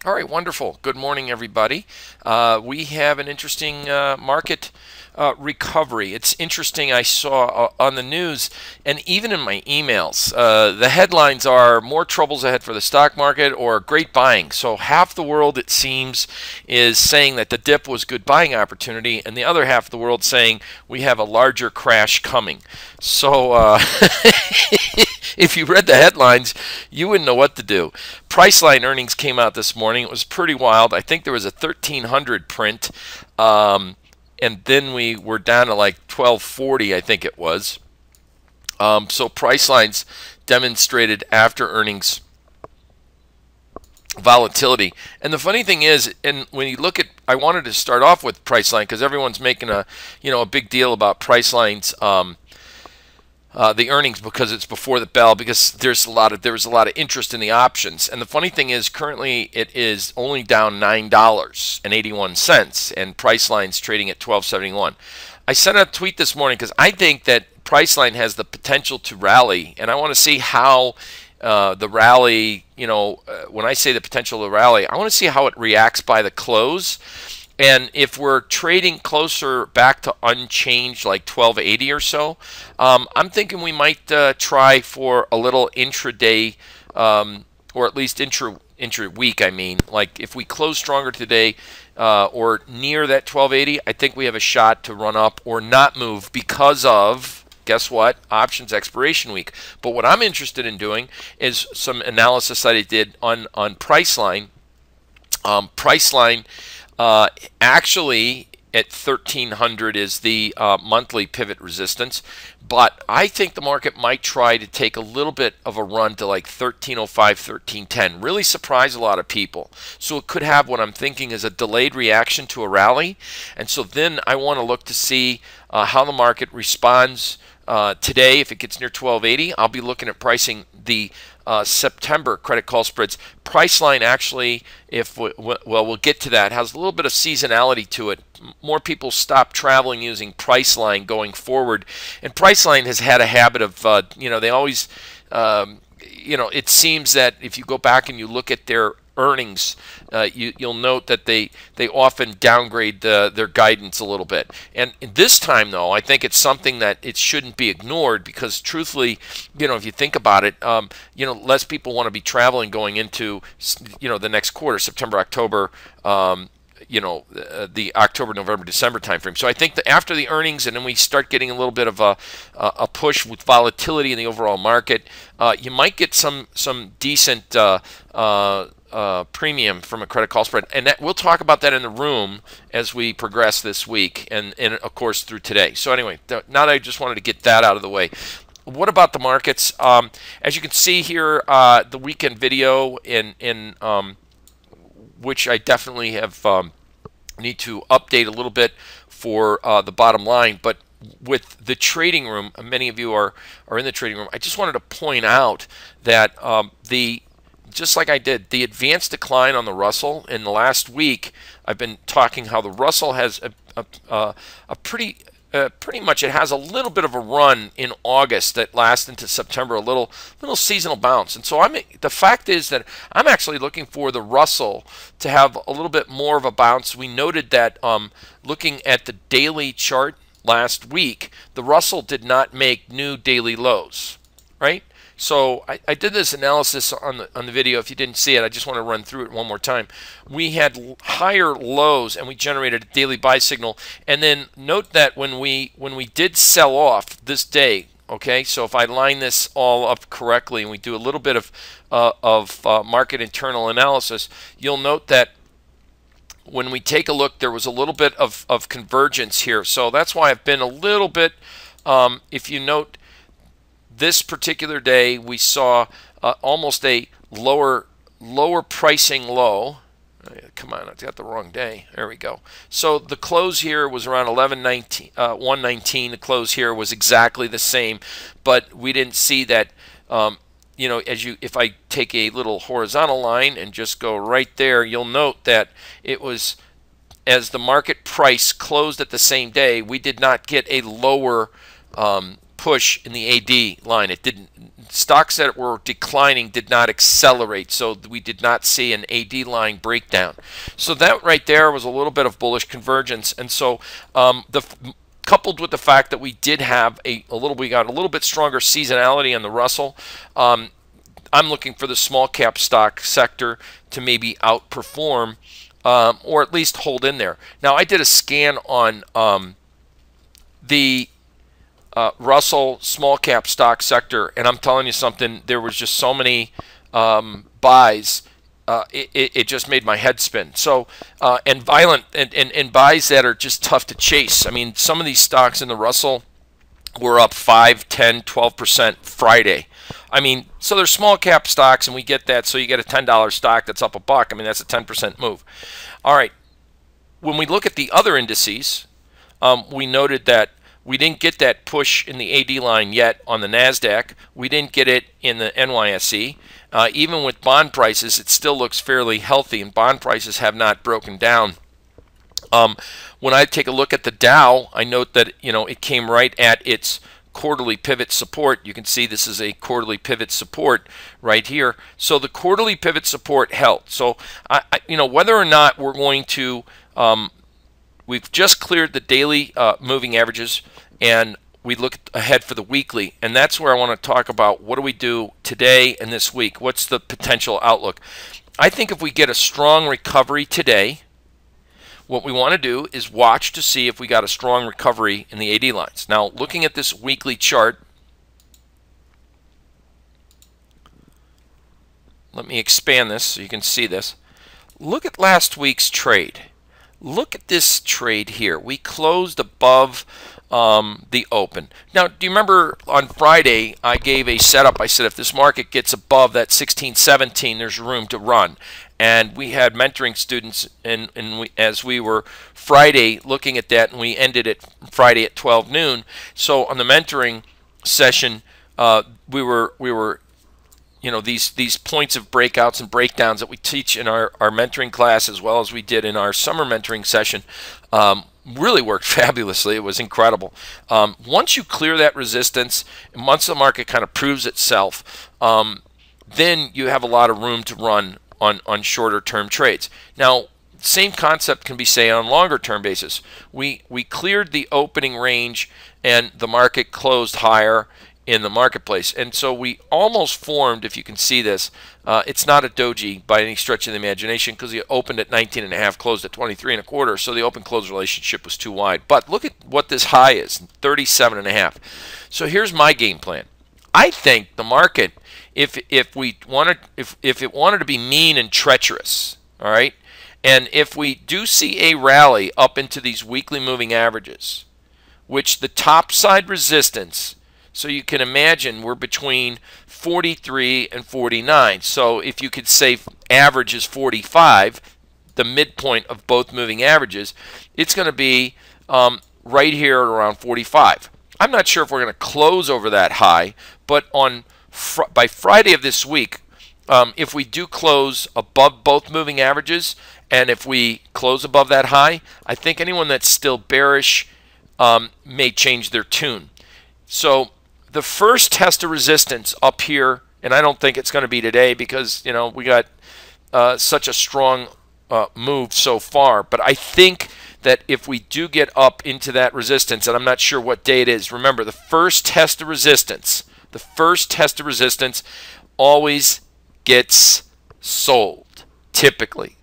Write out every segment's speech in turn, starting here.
All right, wonderful. Good morning, everybody. We have an interesting market recovery. It's interesting. I saw on the news and even in my emails, the headlines are more troubles ahead for the stock market or great buying. So half the world, it seems, is saying that the dip was good buying opportunity, and the other half of the world saying we have a larger crash coming. So if you read the headlines, you wouldn't know what to do. Priceline earnings came out this morning. It was pretty wild. I think there was a 1300 print, and then we were down to like 1240, I think it was. So Priceline's demonstrated after earnings volatility. And the funny thing is, and when you look at, I wanted to start off with Priceline because everyone's making a big deal about Priceline's the earnings because it's before the bell, because there was a lot of interest in the options. And the funny thing is, currently it is only down $9.81, and Priceline's trading at $12.71. I sent a tweet this morning because I think that Priceline has the potential to rally, and I want to see how the rally, when I say the potential to rally, I want to see how it reacts by the close. And if we're trading closer back to unchanged, like 1280 or so, I'm thinking we might try for a little intraday, or at least intra-week. I mean, like if we close stronger today or near that 1280, I think we have a shot to run up or not move because of, guess what, options expiration week. But what I'm interested in doing is some analysis that I did on Priceline. Priceline actually at 1300 is the monthly pivot resistance, but I think the market might try to take a little bit of a run to like 1305, 1310, really surprise a lot of people. So it could have what I'm thinking is a delayed reaction to a rally, and so then I want to look to see how the market responds today. If it gets near 1280, I'll be looking at pricing the September credit call spreads. Priceline actually, we'll get to that, has a little bit of seasonality to it. More people stop traveling using Priceline going forward, and Priceline has had a habit of, they always, it seems that if you go back and you look at their earnings, you'll note that they often downgrade their guidance a little bit. And this time, though, I think it's something that it shouldn't be ignored because, truthfully, if you think about it, less people want to be traveling going into, the next quarter, September, October, the October, November, December timeframe. So I think that after the earnings, and then we start getting a little bit of a push with volatility in the overall market, you might get some decent premium from a credit call spread, and we'll talk about that in the room as we progress this week, and of course through today. So anyway, now that I just wanted to get that out of the way. What about the markets? As you can see here, the weekend video in which I definitely have need to update a little bit for the bottom line, but with the trading room, many of you are in the trading room. I just wanted to point out that just like I did, the advanced decline on the Russell in the last week, I've been talking how the Russell has a pretty much, it has a little bit of a run in August that lasts into September, a little seasonal bounce. And so the fact is that I'm actually looking for the Russell to have a little bit more of a bounce. We noted that looking at the daily chart last week, the Russell did not make new daily lows, right? So I did this analysis on the video. If you didn't see it, I just want to run through it one more time. We had higher lows and we generated a daily buy signal. And then note that when we did sell off this day, okay, so if I line this all up correctly and we do a little bit of market internal analysis, you'll note that when we take a look, there was a little bit of convergence here. So that's why I've been a little bit, if you note, this particular day we saw almost a lower pricing low. Come on, I got the wrong day. There we go. So the close here was around 119. The close here was exactly the same, but we didn't see that. If I take a little horizontal line and just go right there, you'll note that it was, as the market price closed at the same day, we did not get a lower push in the AD line. It didn't. Stocks that were declining did not accelerate, so we did not see an AD line breakdown. So that right there was a little bit of bullish convergence, and so coupled with the fact that we did have we got a little bit stronger seasonality on the Russell. I'm looking for the small cap stock sector to maybe outperform or at least hold in there. Now, I did a scan on the Russell small cap stock sector, and I'm telling you something, there was just so many buys. It just made my head spin. So and violent and buys that are just tough to chase. I mean, some of these stocks in the Russell were up 5, 10, 12% Friday. I mean, so they're small cap stocks, and we get that. So you get a $10 stock that's up $1. I mean, that's a 10% move. All right. When we look at the other indices, we noted that we didn't get that push in the AD line yet on the NASDAQ. We didn't get it in the NYSE. Even with bond prices, it still looks fairly healthy, and bond prices have not broken down. When I take a look at the Dow, I note that it came right at its quarterly pivot support. You can see this is a quarterly pivot support right here. So the quarterly pivot support held. So whether or not we're going to, we've just cleared the daily moving averages, and we look ahead for the weekly, and that's where I want to talk about what do we do today and this week. What's the potential outlook? I think if we get a strong recovery today, what we want to do is watch to see if we got a strong recovery in the AD lines. Now, looking at this weekly chart, let me expand this so you can see this. Look at last week's trade. Look at this trade here. We closed above the open. Now, do you remember on Friday I gave a setup? I said if this market gets above that 1617, there's room to run. And we had mentoring students, and as we were Friday looking at that, and we ended it Friday at 12 noon. So on the mentoring session, we were these points of breakouts and breakdowns that we teach in our mentoring class, as well as we did in our summer mentoring session, really worked fabulously. It was incredible. Once you clear that resistance, and once the market kind of proves itself, then you have a lot of room to run on shorter term trades. Now, same concept can be said on longer term basis. We cleared the opening range, and the market closed higher in the marketplace, and so we almost formed, if you can see this, it's not a doji by any stretch of the imagination, because it opened at 19.5, closed at 23.25, so the open close relationship was too wide. But look at what this high is, 37.5. So here's my game plan. I think the market, if it wanted to be mean and treacherous, all right, and if we do see a rally up into these weekly moving averages, which the top side resistance, so you can imagine we're between 43 and 49. So if you could say average is 45, the midpoint of both moving averages, it's going to be right here at around 45. I'm not sure if we're going to close over that high, but by Friday of this week, if we do close above both moving averages, and if we close above that high, I think anyone that's still bearish may change their tune. So the first test of resistance up here, and I don't think it's going to be today because we got such a strong move so far, but I think that if we do get up into that resistance, and I'm not sure what day it is, remember the first test of resistance, always gets sold, typically.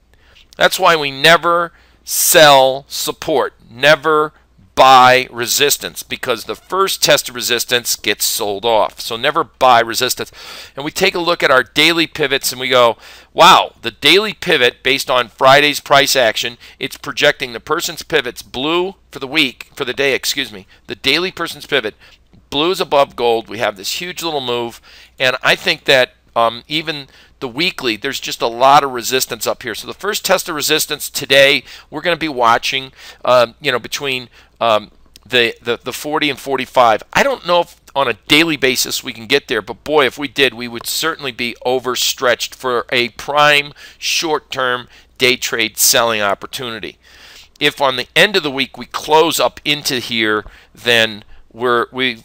That's why we never sell support, never buy resistance, because the first test of resistance gets sold off. So never buy resistance. And we take a look at our daily pivots and we go, wow, the daily pivot based on Friday's price action, it's projecting the person's pivots blue for the week, for the day, excuse me. The daily person's pivot, blue is above gold. We have this huge little move, and I think that even the weekly, there's just a lot of resistance up here. So the first test of resistance today, we're going to be watching, between the 40 and 45. I don't know if on a daily basis we can get there, but boy, if we did, we would certainly be overstretched for a prime short-term day trade selling opportunity. If on the end of the week we close up into here, then we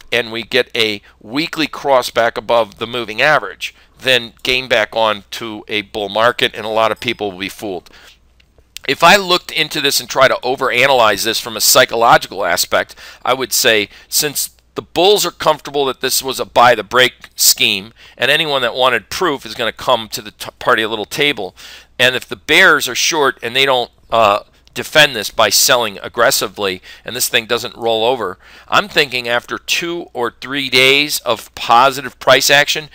get a weekly cross back above the moving average, then gain back on to a bull market, and a lot of people will be fooled. If I looked into this and try to overanalyze this from a psychological aspect, I would say, since the bulls are comfortable that this was a buy the break scheme, and anyone that wanted proof is going to come to the party a little table, and if the bears are short and they don't defend this by selling aggressively and this thing doesn't roll over, I'm thinking after 2 or 3 days of positive price action,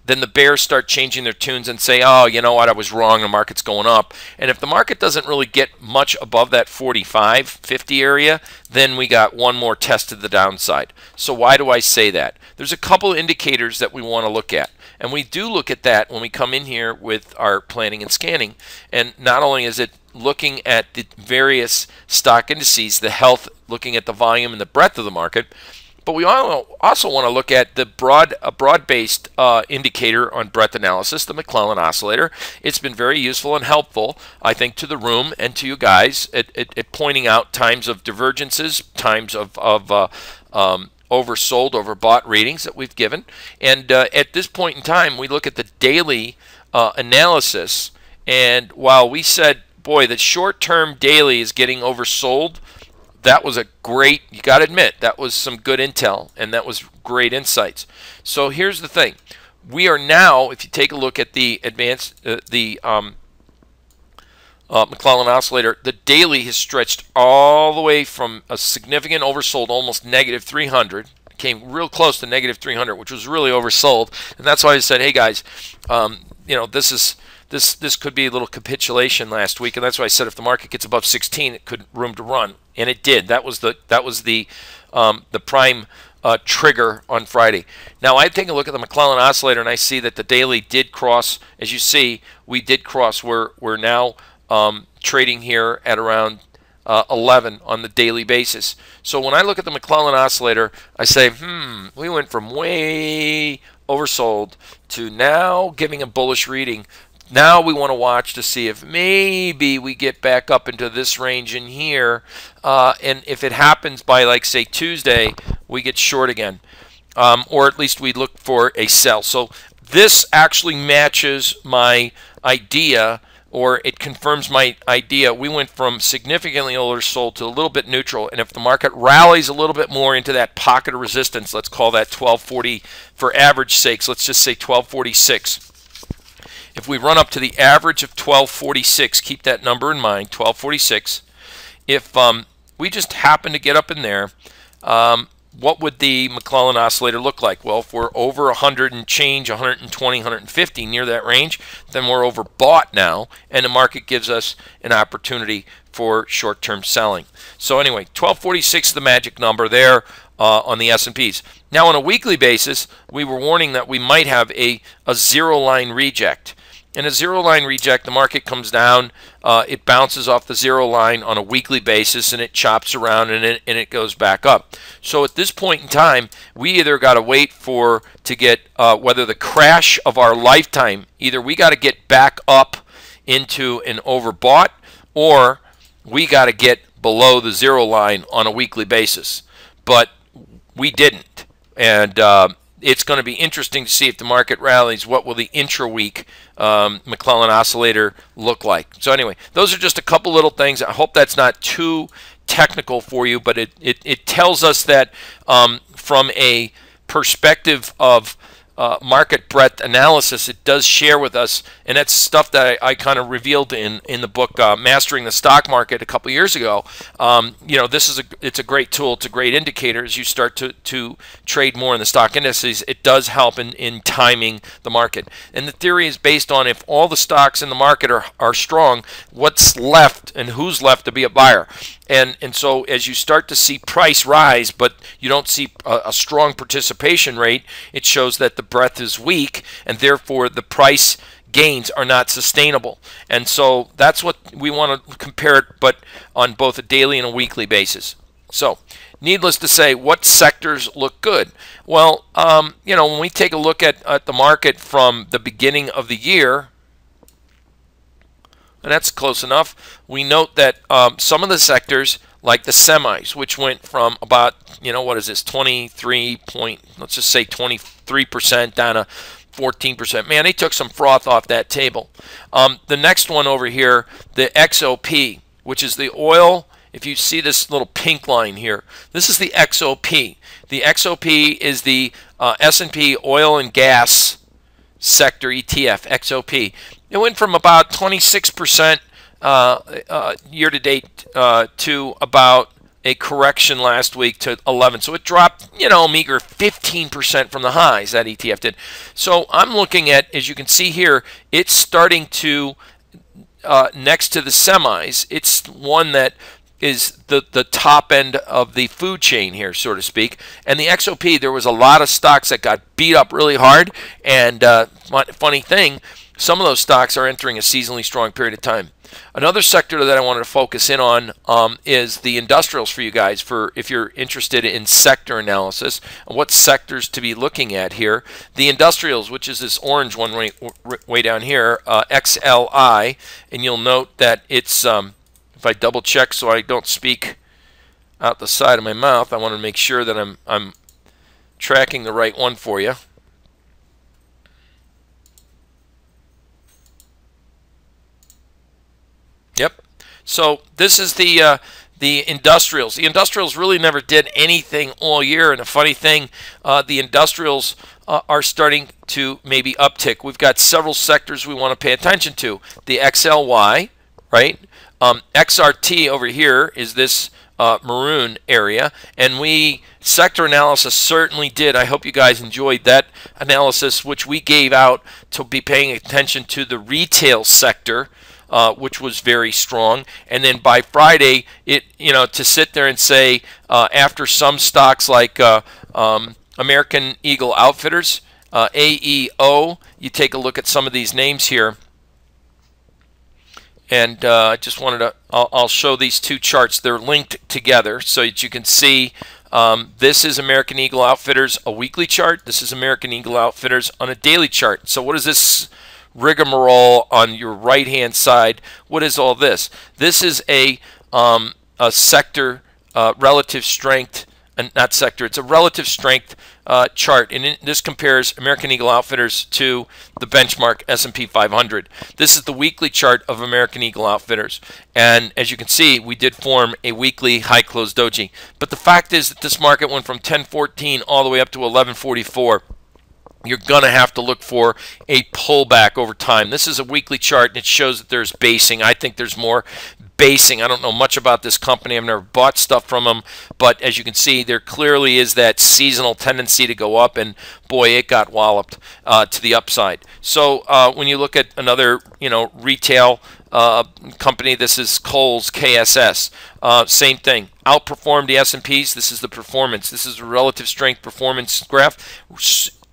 then the bears start changing their tunes and say, oh, you know what, I was wrong, the market's going up. And if the market doesn't really get much above that 45, 50 area, then we got one more test to the downside. So why do I say that? There's a couple of indicators that we want to look at. And we do look at that when we come in here with our planning and scanning. And not only is it looking at the various stock indices, the health, looking at the volume and the breadth of the market, but we also want to look at the broad-based indicator on breadth analysis, the McClellan oscillator. It's been very useful and helpful, I think, to the room and to you guys at pointing out times of divergences, times of oversold, overbought readings that we've given. And at this point in time, we look at the daily analysis. And while we said, boy, the short-term daily is getting oversold, that was a great, you got to admit, that was some good intel, and that was great insights. So here's the thing. We are now, if you take a look at the McClellan oscillator, the daily has stretched all the way from a significant oversold, almost negative 300, came real close to negative 300, which was really oversold. And that's why I said, hey guys, you know, this could be a little capitulation last week, and that's why I said if the market gets above 16, it could room to run, and it did. That was the prime trigger on Friday. Now I take a look at the McClellan oscillator, and I see that the daily did cross. As you see, we did cross. We're now trading here at around 11 on the daily basis. So when I look at the McClellan oscillator, I say, we went from way oversold to now giving a bullish reading. Now we want to watch to see if maybe we get back up into this range in here, and if it happens by, like, say, Tuesday, we get short again, or at least we look for a sell. So this actually matches my idea, or it confirms my idea. We went from significantly oversold to a little bit neutral, and if the market rallies a little bit more into that pocket of resistance, let's call that 1240 for average sakes, let's just say 1246. If we run up to the average of 1246, keep that number in mind, 1246. If we just happen to get up in there, what would the McClellan oscillator look like? Well, if we're over 100 and change, 120, 150, near that range, then we're overbought now, and the market gives us an opportunity for short-term selling. So anyway, 1246 is the magic number there on the S&Ps. Now on a weekly basis, we were warning that we might have a zero-line reject. In a zero-line reject, the market comes down, it bounces off the zero line on a weekly basis, and it chops around, and it goes back up. So at this point in time, we either got to wait to get whether the crash of our lifetime, either we got to get back up into an overbought, or we got to get below the zero line on a weekly basis. But we didn't. And it's going to be interesting to see if the market rallies. What will the intra-week McClellan oscillator look like? So anyway, those are just a couple little things. I hope that's not too technical for you, but it tells us that from a perspective of market breadth analysis, it does share with us, and that's stuff that I kind of revealed in the book Mastering the Stock Market a couple years ago. You know, it's a great tool, it's a great indicator as you start to trade more in the stock indices. It does help in timing the market, and the theory is based on if all the stocks in the market are strong, what's left and who's left to be a buyer. And so as you start to see price rise, but you don't see a strong participation rate, it shows that the breadth is weak, and therefore the price gains are not sustainable. And so that's what we want to compare it, but on both a daily and a weekly basis. So needless to say, what sectors look good? Well, you know, when we take a look at the market from the beginning of the year, and that's close enough, we note that some of the sectors like the semis, which went from about, what is this, 23 point, let's just say 23% down to 14%. Man, they took some froth off that table. The next one over here, the XOP, which is the oil. If you see this little pink line here, this is the XOP. The XOP is the S&P oil and gas sector ETF, XOP. It went from about 26% year to date to about a correction last week to 11. So it dropped, meager 15% from the highs that ETF did. So I'm looking at, as you can see here, it's starting to, next to the semis, it's one that is the top end of the food chain here, so to speak. And the XOP, there was a lot of stocks that got beat up really hard. And funny thing, some of those stocks are entering a seasonally strong period of time. Another sector that I wanted to focus in on is the industrials for you guys, for if you're interested in sector analysis, what sectors to be looking at here. The industrials, which is this orange one way down here, XLI, and you'll note that it's, if I double check so I don't speak out the side of my mouth, I want to make sure that I'm tracking the right one for you. Yep. So this is the industrials. The industrials really never did anything all year, and a funny thing, the industrials are starting to maybe uptick. We've got several sectors we want to pay attention to. The XLY, right? XRT over here is this maroon area, and sector analysis certainly did. I hope you guys enjoyed that analysis, which we gave out to be paying attention to the retail sector, which was very strong. And then by Friday, to sit there and say after some stocks like American Eagle Outfitters, AEO, you take a look at some of these names here. And I just wanted to, I'll show these two charts. They're linked together so that you can see this is American Eagle Outfitters, a weekly chart. This is American Eagle Outfitters on a daily chart. So what is this rigmarole on your right-hand side? What is all this? This is a sector relative strength, not sector, it's a relative strength chart, and this compares American Eagle Outfitters to the benchmark S&P 500. This is the weekly chart of American Eagle Outfitters, and as you can see, we did form a weekly high close doji. But the fact is that this market went from 1014 all the way up to 1144. You're going to have to look for a pullback over time. This is a weekly chart, and it shows that there's basing. I think there's more basing. I don't know much about this company. I've never bought stuff from them, but as you can see, there clearly is that seasonal tendency to go up, and boy, it got walloped to the upside. So when you look at another, retail company, this is Kohl's, KSS. Same thing. Outperformed the S&Ps. This is the performance. This is a relative strength performance graph.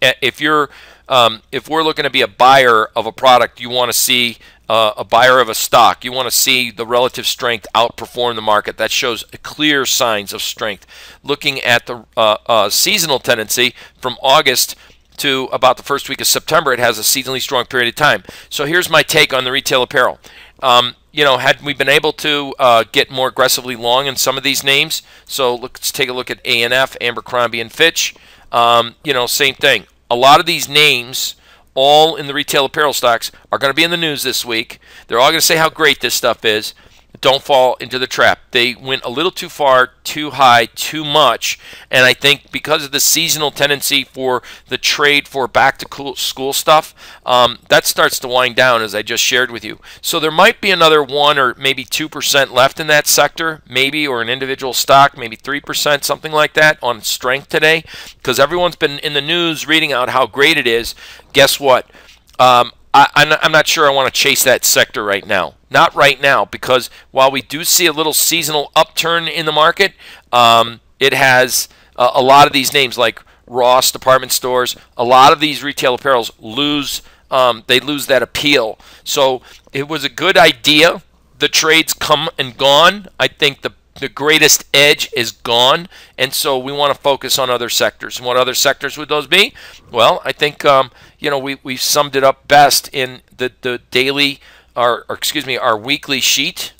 If we're looking to be a buyer of a product, you want to see a buyer of a stock, you want to see the relative strength outperform the market. That shows clear signs of strength. Looking at the seasonal tendency from August to about the first week of September, it has a seasonally strong period of time. So here's my take on the retail apparel. Had we been able to get more aggressively long in some of these names, so let's take a look at A&F, Abercrombie and Fitch. Same thing. A lot of these names, all in the retail apparel stocks, are going to be in the news this week. They're all going to say how great this stuff is. Don't fall into the trap. They went a little too far, too high, too much, and I think because of the seasonal tendency for the trade for back-to-school stuff, that starts to wind down, as I just shared with you. So there might be another 1 or maybe 2% left in that sector, maybe, or an individual stock, maybe 3%, something like that, on strength today, because everyone's been in the news reading out how great it is. Guess what? I'm not sure I want to chase that sector right now. Not right now, because while we do see a little seasonal upturn in the market, it has a lot of these names like Ross department stores, a lot of these retail apparels lose that appeal. So it was a good idea. The trade's come and gone. I think the greatest edge is gone, and so we want to focus on other sectors. And what other sectors would those be? Well, I think we summed it up best in the daily, our weekly sheet.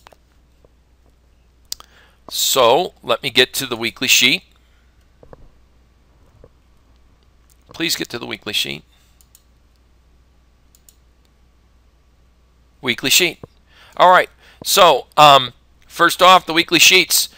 So let me get to the weekly sheet. Please get to the weekly sheet. Weekly sheet. All right. So first off, the weekly sheets.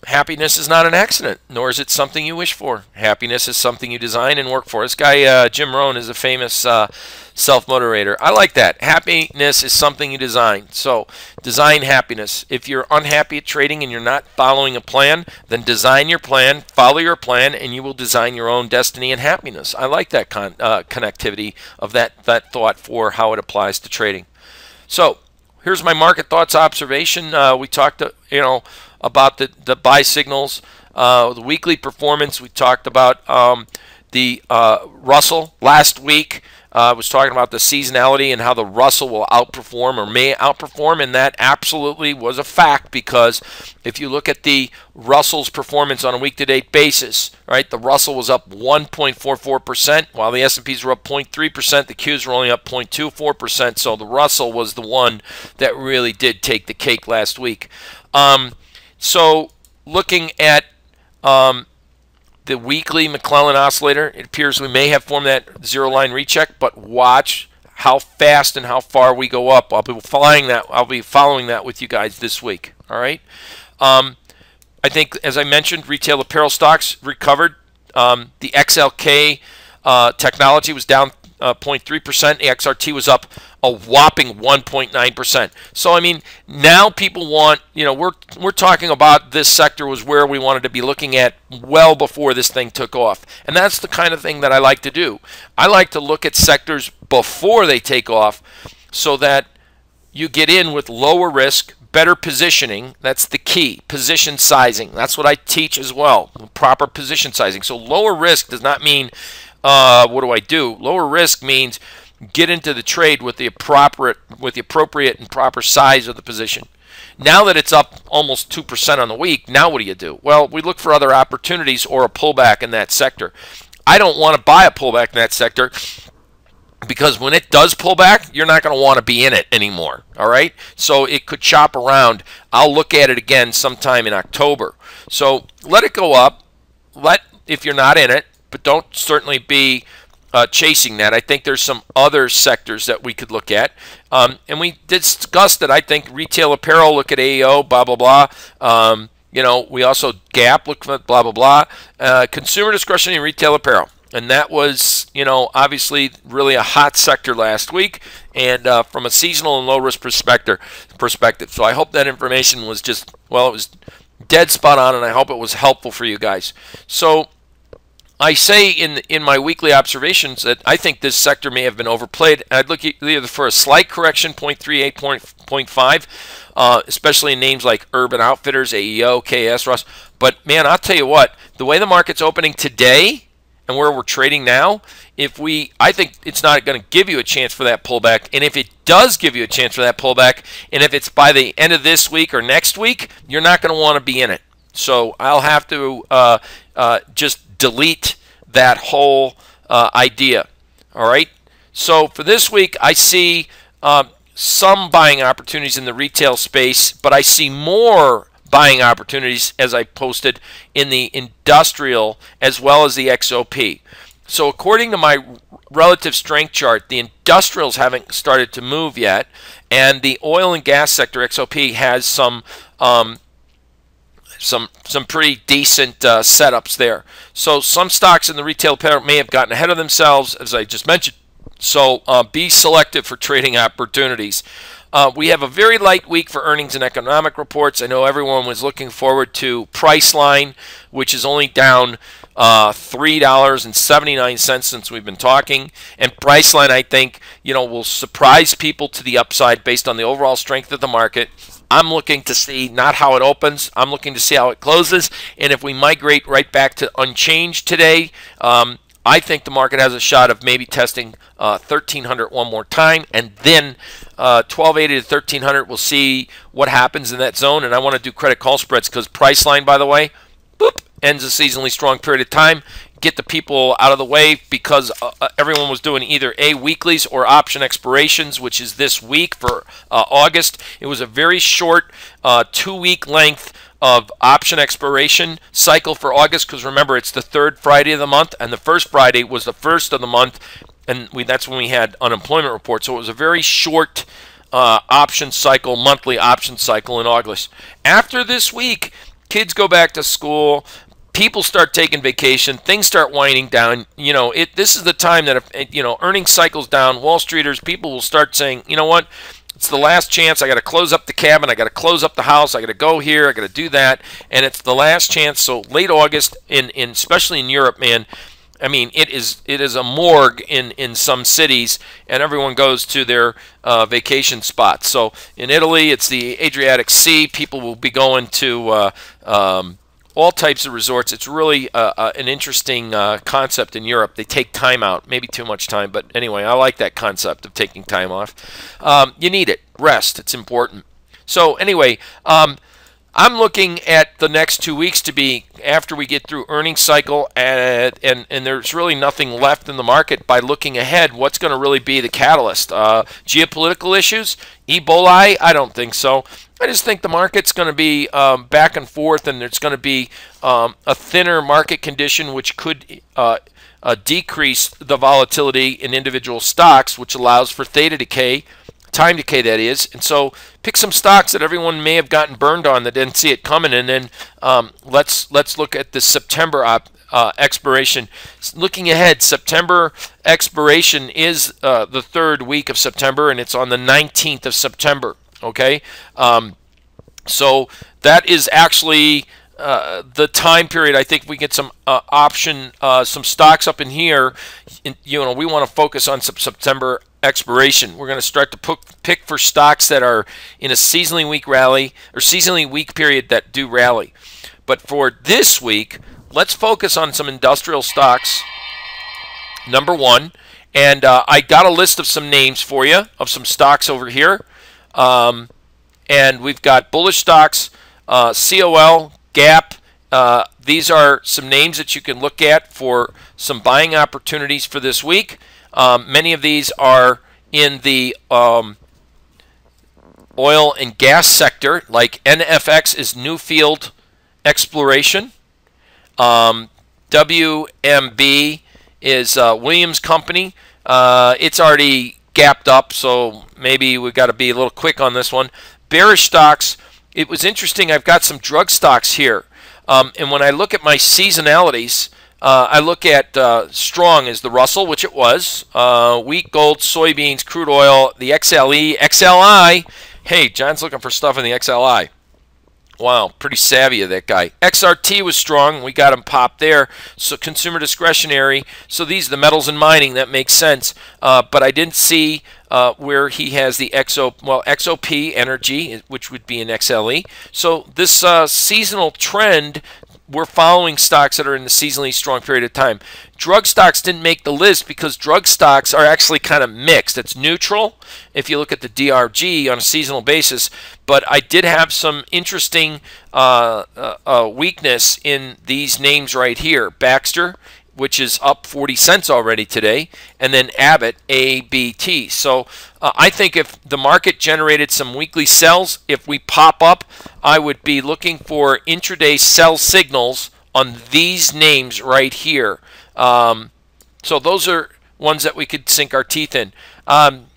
Happiness is not an accident, nor is it something you wish for. Happiness is something you design and work for. This guy, Jim Rohn, is a famous self-motivator. I like that. Happiness is something you design. So design happiness. If you're unhappy at trading and you're not following a plan, then design your plan, follow your plan, and you will design your own destiny and happiness. I like that connectivity of that thought for how it applies to trading. So here's my market thoughts observation. We talked, about the buy signals, the weekly performance. We talked about the Russell last week. I was talking about the seasonality and how the Russell will outperform or may outperform, and that absolutely was a fact, because if you look at the Russell's performance on a week-to-date basis, right, the Russell was up 1.44%, while the S&Ps were up 0.3%, the Qs were only up 0.24%, so the Russell was the one that really did take the cake last week. So looking at the weekly McClellan oscillator, it appears we may have formed that zero line recheck, but watch how fast and how far we go up. I'll be following that with you guys this week. All right. I think, as I mentioned, retail apparel stocks recovered. The XLK technology was down 0.3%. The XRT was up a whopping 1.9%. So I mean, now people want, we're talking about this sector was where we wanted to be looking at well before this thing took off. And that's the kind of thing that I like to do. I like to look at sectors before they take off so that you get in with lower risk, better positioning. That's the key. Position sizing. That's what I teach as well. Proper position sizing. So lower risk does not mean what do I do? Lower risk means get into the trade with the appropriate and proper size of the position. Now that it's up almost 2% on the week, now what do? Well, we look for other opportunities or a pullback in that sector. I don't want to buy a pullback in that sector, because when it does pull back, you're not going to want to be in it anymore. All right? So it could chop around. I'll look at it again sometime in October. So let it go up. If you're not in it, but don't certainly be chasing that. I think there's some other sectors that we could look at. And we discussed that. I think retail apparel, look at AEO, blah, blah, blah. We also Gap, look at blah, blah, blah. Consumer discretionary retail apparel. And that was, obviously really a hot sector last week, and from a seasonal and low-risk perspective. So I hope that information was just, well, it was dead spot on, and I hope it was helpful for you guys. So I say in my weekly observations that I think this sector may have been overplayed. I'd look either for a slight correction, 0.38, 0.5, especially in names like Urban Outfitters, AEO, KS, Ross. But, man, I'll tell you what, the way the market's opening today and where we're trading now, I think it's not going to give you a chance for that pullback. And if it does give you a chance for that pullback, and if it's by the end of this week or next week, you're not going to want to be in it. So I'll have to just delete that whole idea. All right. So for this week, I see some buying opportunities in the retail space, but I see more buying opportunities, as I posted, in the industrial as well as the XOP. So according to my relative strength chart, the industrials haven't started to move yet, and the oil and gas sector XOP has some pretty decent setups there. So some stocks in the retail apparel may have gotten ahead of themselves, as I just mentioned. So be selective for trading opportunities. We have a very light week for earnings and economic reports. I know everyone was looking forward to Priceline, which is only down $3.79 since we've been talking. And Priceline, I think, will surprise people to the upside based on the overall strength of the market. I'm looking to see not how it opens. I'm looking to see how it closes. And if we migrate right back to unchanged today, I think the market has a shot of maybe testing 1,300 one more time, and then 1,280 to 1,300. We'll see what happens in that zone. And I want to do credit call spreads because Priceline, by the way, boop, ends a seasonally strong period of time. Get the people out of the way because everyone was doing either weeklies or option expirations, which is this week for August. It was a very short 2-week length of option expiration cycle for August, because remember, it's the third Friday of the month, and the first Friday was the first of the month, and that's when we had unemployment reports. So it was a very short option cycle, monthly option cycle in August. After this week, kids go back to school, people start taking vacation, things start winding down. This is the time that if earnings cycles down, Wall Streeters, people will start saying, you know what? It's the last chance. I got to close up the cabin. I got to close up the house. I got to go here. I got to do that. And it's the last chance. So late August, especially in Europe, man, I mean, it is a morgue in some cities, and everyone goes to their vacation spots. So in Italy, it's the Adriatic Sea. People will be going to all types of resorts. It's really an interesting concept in Europe. They take time out, maybe too much time, but anyway, I like that concept of taking time off. You need it. Rest. It's important. So anyway, I'm looking at the next 2 weeks to be after we get through earnings cycle, and there's really nothing left in the market. By looking ahead, what's going to really be the catalyst? Geopolitical issues? Ebola? I don't think so. I just think the market's going to be back and forth, and there's going to be a thinner market condition, which could decrease the volatility in individual stocks, which allows for theta decay, time decay that is. And so pick some stocks that everyone may have gotten burned on that didn't see it coming, and then let's look at the September expiration. Looking ahead, September expiration is the third week of September, and it's on the 19th of September. Okay, so that is actually the time period. I think we get some some stocks up in here. We want to focus on some September expiration. We're going to start to pick for stocks that are in a seasonally weak rally or seasonally weak period that do rally. But for this week, let's focus on some industrial stocks. Number one, and I got a list of some names for you of some stocks over here. And we've got bullish stocks, COL, Gap. These are some names that you can look at for some buying opportunities for this week. Many of these are in the oil and gas sector, like NFX is Newfield Exploration. WMB is Williams Company. It's already gapped up, so maybe we've got to be a little quick on this one. Bearish stocks, it was interesting. I've got some drug stocks here. And when I look at my seasonalities, I look at strong is the Russell, which it was. Wheat, gold, soybeans, crude oil, the XLE, XLI. Hey, John's looking for stuff in the XLI. Wow, pretty savvy of that guy. XRT was strong. We got him popped there. So consumer discretionary. So these are the metals and mining. That makes sense. But I didn't see where he has the XOP energy, which would be an XLE. So this seasonal trend, we're following stocks that are in the seasonally strong period of time. Drug stocks didn't make the list because drug stocks are actually kind of mixed. It's neutral if you look at the DRG on a seasonal basis. But I did have some interesting weakness in these names right here. Baxter, which is up 40 cents already today, and then Abbott, ABT. So I think if the market generated some weekly sells, if we pop up, I would be looking for intraday sell signals on these names right here. So those are ones that we could sink our teeth in.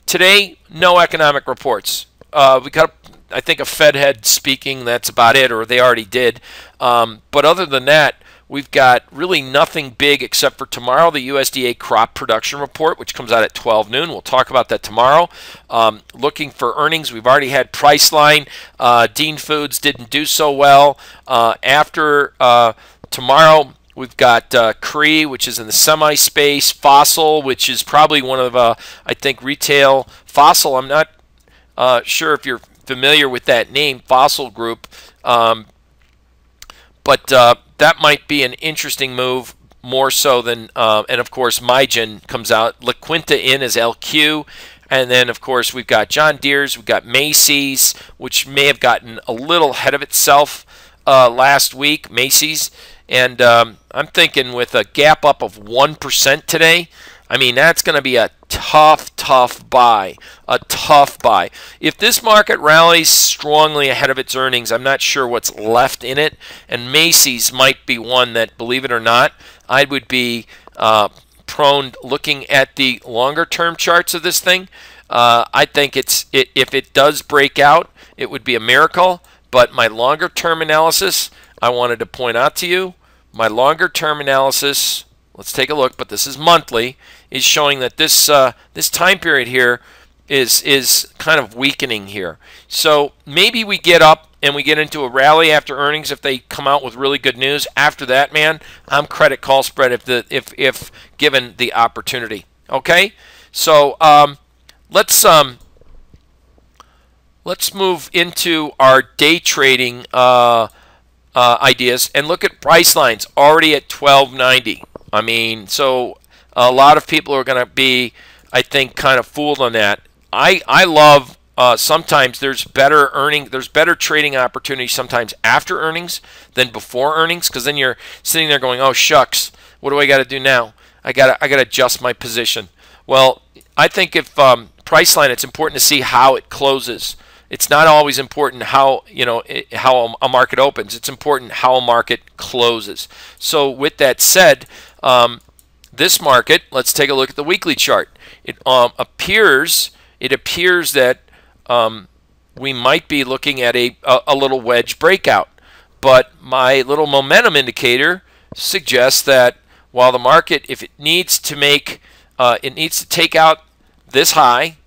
Today, no economic reports. We got, I think, a Fed head speaking. That's about it, or they already did. But other than that, we've got really nothing big except for tomorrow, the USDA crop production report, which comes out at 12 noon. We'll talk about that tomorrow. Looking for earnings, we've already had Priceline. Dean Foods didn't do so well. After tomorrow, we've got Cree, which is in the semi-space. Fossil, which is probably one of, I think, retail. Fossil, I'm not sure if you're familiar with that name, Fossil Group. But that might be an interesting move, more so than, and of course, Mygen comes out. La Quinta in as LQ. And then, of course, we've got John Deere's, we've got Macy's, which may have gotten a little ahead of itself last week, Macy's. And I'm thinking with a gap up of 1% today, I mean, that's going to be a tough buy, a tough buy. If this market rallies strongly ahead of its earnings, I'm not sure what's left in it, and Macy's might be one that, believe it or not, I would be prone looking at the longer term charts of this thing. I think if it does break out, it would be a miracle, but my longer term analysis, I wanted to point out to you, my longer term analysis, let's take a look, but this is monthly, is showing that this this time period here is kind of weakening here. So maybe we get up and we get into a rally after earnings if they come out with really good news. After that, man, I'm credit call spread if given the opportunity. Okay, so let's move into our day trading ideas and look at price lines already at 1290. I mean, so a lot of people are going to be, I think, kind of fooled on that. I love sometimes there's better trading opportunities sometimes after earnings than before earnings, because then you're sitting there going, oh shucks, what do I got to do now? I got to adjust my position. Well, I think if price line, it's important to see how it closes. It's not always important how how a market opens. It's important how a market closes. So with that said, this market, let's take a look at the weekly chart. It appears that we might be looking at a little wedge breakout, but my little momentum indicator suggests that while the market, if it needs to make, it needs to take out this high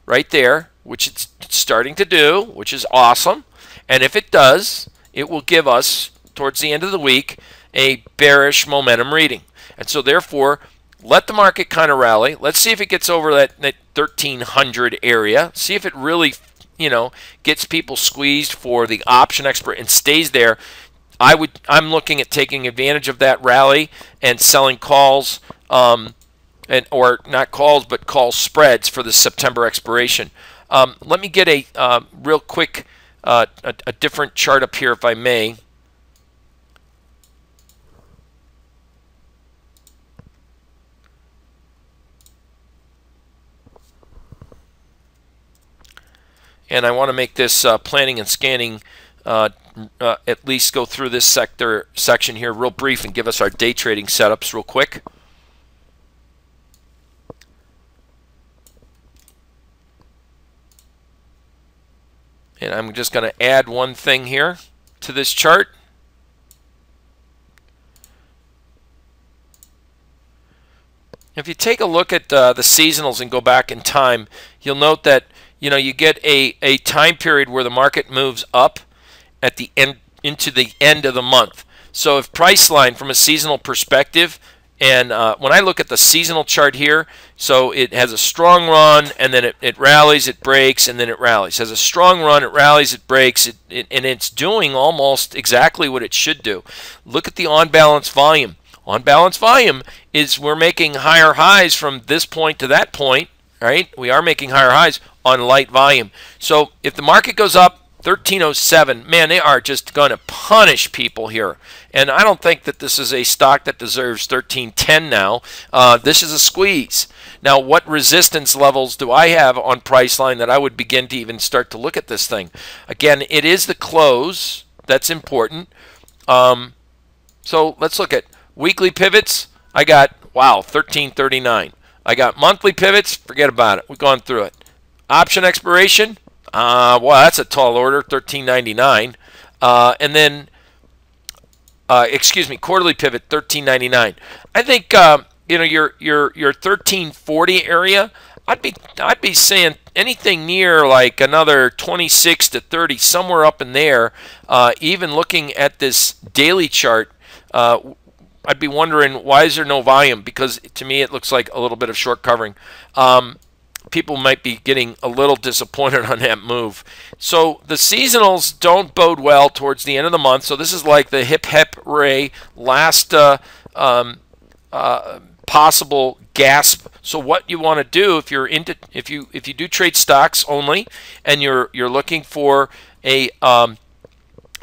right there, which it's starting to do, which is awesome, and if it does, it will give us towards the end of the week a bearish momentum reading. And so therefore, let the market kind of rally. Let's see if it gets over that 1300 area. See if it really, gets people squeezed for the option expert and stays there. I'm looking at taking advantage of that rally and selling calls, or not calls, but call spreads for the September expiration. Let me get a real quick, a different chart up here, if I may. And I want to make this planning and scanning at least go through this section here real brief and give us our day trading setups real quick. And I'm just going to add one thing here to this chart. If you take a look at the seasonals and go back in time, you'll note that you get a time period where the market moves up at the end into the end of the month. So if price line from a seasonal perspective, and when I look at the seasonal chart here, so it has a strong run, and then it rallies, it breaks, and then it rallies. It has a strong run, it rallies, it breaks, and it's doing almost exactly what it should do. Look at the on-balance volume. On-balance volume is we're making higher highs from this point to that point, right? We are making higher highs on light volume. So if the market goes up 1307, man, they are just going to punish people here. And I don't think that this is a stock that deserves 1310 now. This is a squeeze. Now, what resistance levels do I have on Priceline that I would begin to even start to look at this thing? Again, it is the close. That's important. So let's look at weekly pivots. I got, wow, 1339. I got monthly pivots. Forget about it. We've gone through it. Option expiration. Well, that's a tall order, 1399. And then, excuse me, quarterly pivot, 1399. I think your 1340 area. I'd be saying anything near like another 26 to 30, somewhere up in there. Even looking at this daily chart, I'd be wondering why is there no volume? Because to me it looks like a little bit of short covering. People might be getting a little disappointed on that move. So the seasonals don't bode well towards the end of the month. So this is like the hip hooray last possible gasp. So what you want to do if you're into if you do trade stocks only and you're looking for a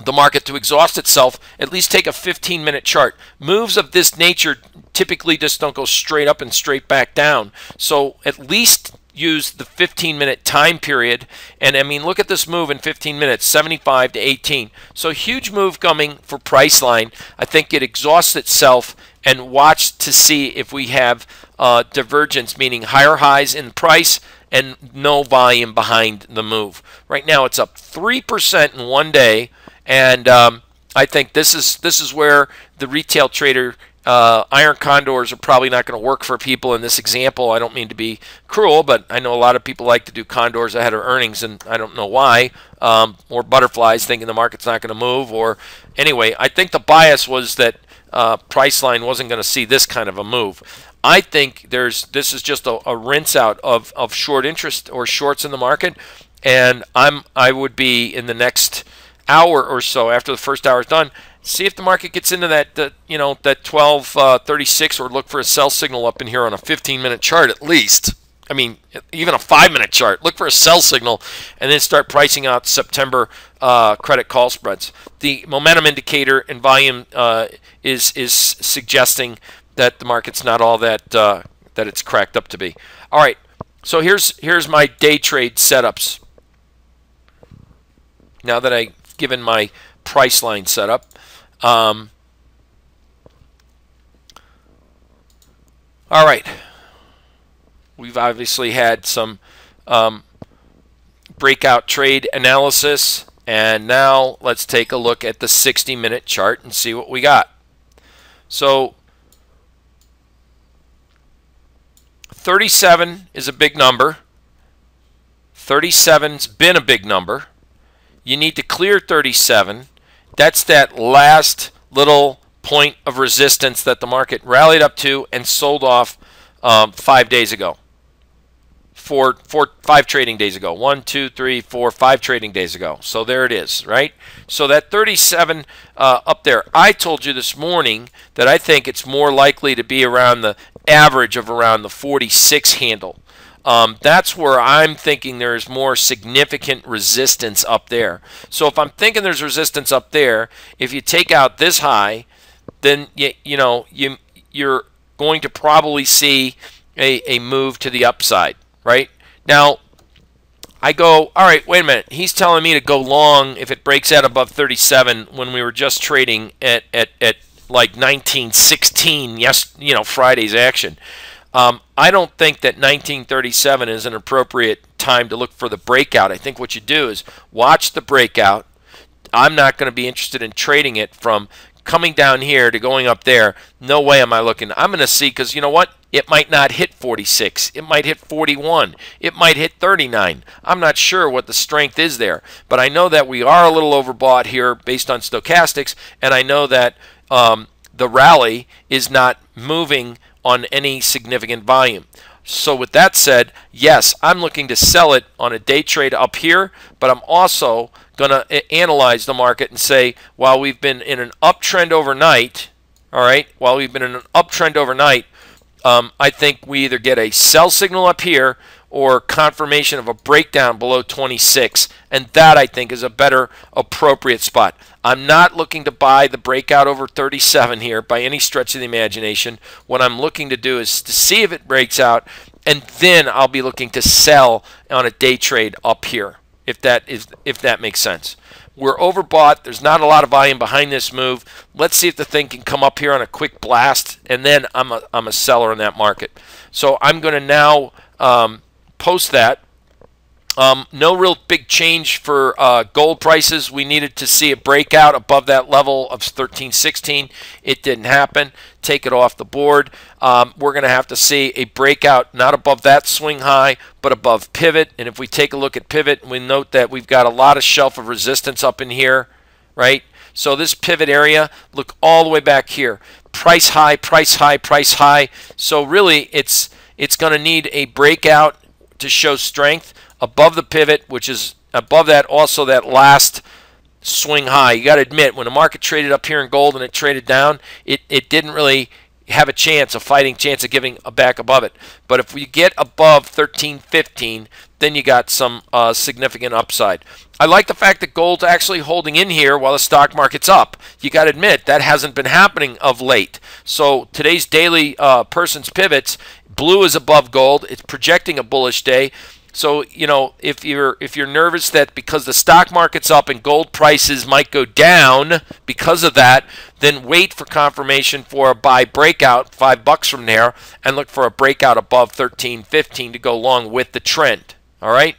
the market to exhaust itself, at least take a 15-minute chart. Moves of this nature typically just don't go straight up and straight back down. So at least use the 15-minute time period. And I mean, look at this move in 15 minutes, 75 to 18. So huge move coming for Priceline. I think it exhausts itself, and watch to see if we have divergence, meaning higher highs in price and no volume behind the move. Right now it's up 3% in one day. And I think this is where the retail trader iron condors are probably not going to work for people in this example. I don't mean to be cruel, but I know a lot of people like to do condors ahead of earnings, and I don't know why. Or butterflies, thinking the market's not going to move. Or anyway, I think the bias was that Priceline wasn't going to see this kind of a move. I think this is just a rinse out of short interest or shorts in the market, and I would be in the next hour or so after the first hour is done, see if the market gets into that 1236, or look for a sell signal up in here on a 15-minute chart at least. I mean, even a 5-minute chart. Look for a sell signal, and then start pricing out September credit call spreads. The momentum indicator and volume is suggesting that the market's not all that that it's cracked up to be. All right, so here's my day trade setups. Now that I've given my Priceline setup. All right. We've obviously had some breakout trade analysis, and now let's take a look at the 60-minute chart and see what we got. So 37 is a big number. 37's been a big number. You need to clear 37. That's that last little point of resistance that the market rallied up to and sold off 5 days ago. 5 trading days ago. 1, 2, 3, 4, 5 trading days ago. So there it is, right? So that 37 up there. I told you this morning that I think it's more likely to be around the average of around the 46 handle. That's where I'm thinking there's more significant resistance up there. So if I'm thinking there's resistance up there, if you take out this high, then you're going to probably see a move to the upside, right? Now, I go, all right, wait a minute. He's telling me to go long if it breaks out above 37 when we were just trading at like 1916, yes, Friday's action. I don't think that 1937 is an appropriate time to look for the breakout. I think what you do is watch the breakout. I'm not going to be interested in trading it from coming down here to going up there. No way am I looking. I'm going to see, because you know what? It might not hit 46. It might hit 41. It might hit 39. I'm not sure what the strength is there. But I know that we are a little overbought here based on stochastics, and I know that the rally is not moving on any significant volume. So with that said, yes, I'm looking to sell it on a day trade up here, but I'm also going to analyze the market and say, while we've been in an uptrend overnight, all right, I think we either get a sell signal up here or confirmation of a breakdown below 26, and that I think is a better appropriate spot. I'm not looking to buy the breakout over 37 here by any stretch of the imagination. What I'm looking to do is to see if it breaks out, and then I'll be looking to sell on a day trade up here, if that makes sense. We're overbought. There's not a lot of volume behind this move. Let's see if the thing can come up here on a quick blast, and then I'm a seller in that market. So I'm going to now post that. No real big change for gold prices. We needed to see a breakout above that level of 1316. It didn't happen. Take it off the board. We're going to have to see a breakout not above that swing high, but above pivot. And if we take a look at pivot, we note that we've got a lot of shelf of resistance up in here, right? So this pivot area, look all the way back here. Price high, price high, price high. So really, it's going to need a breakout to show strength above the pivot, which is above that, also that last swing high. You got to admit, when the market traded up here in gold and it traded down, it didn't really have a chance, a fighting chance of giving a back above it. But if we get above 13.15, then you got some significant upside. I like the fact that gold's actually holding in here while the stock market's up. You got to admit that hasn't been happening of late. So today's daily person's pivots, blue is above gold. It's projecting a bullish day. So, you know, if you're nervous that because the stock market's up and gold prices might go down because of that, then wait for confirmation for a buy breakout $5 from there and look for a breakout above 13.15 to go along with the trend. All right?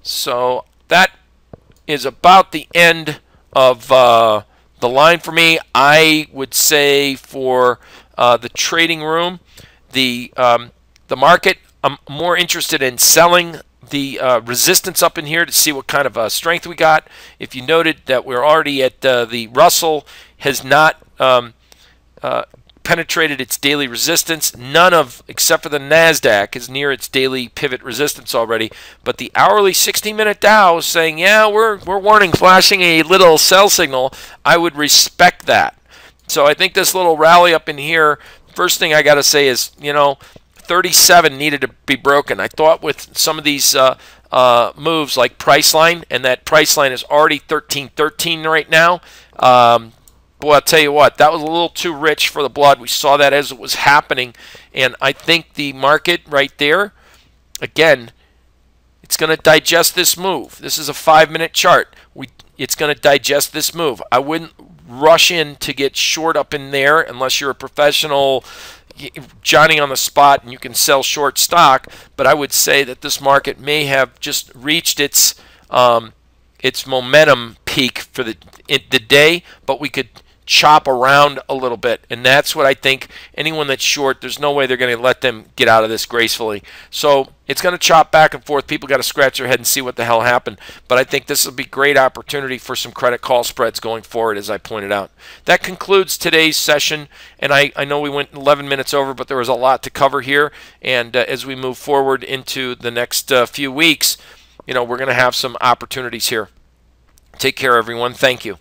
So that is about the end of the line for me. I would say for the trading room, the market, I'm more interested in selling the resistance up in here to see what kind of strength we got. If you noted that we're already at the Russell has not penetrated its daily resistance. None of, except for the NASDAQ, is near its daily pivot resistance already. But the hourly 60-minute Dow is saying, yeah, we're warning, flashing a little sell signal. I would respect that. So I think this little rally up in here, first thing I got to say is, you know, 37 needed to be broken. I thought with some of these moves like price line, and that price line is already 13.13 right now. Boy, I'll tell you what, that was a little too rich for the blood. We saw that as it was happening, and I think the market right there, again, it's going to digest this move. This is a 5-minute chart. It's going to digest this move. I wouldn't rush in to get short up in there unless you're a professional Johnny on the spot and you can sell short stock, but I would say that this market may have just reached its momentum peak for the day, but we could chop around a little bit, and that's what I think. Anyone that's short, there's no way they're going to let them get out of this gracefully. So it's going to chop back and forth. People got to scratch their head and see what the hell happened. But I think this will be great opportunity for some credit call spreads going forward, as I pointed out. That concludes today's session, and I know we went 11 minutes over, but there was a lot to cover here. And as we move forward into the next few weeks, you know, we're going to have some opportunities here. Take care, everyone. Thank you.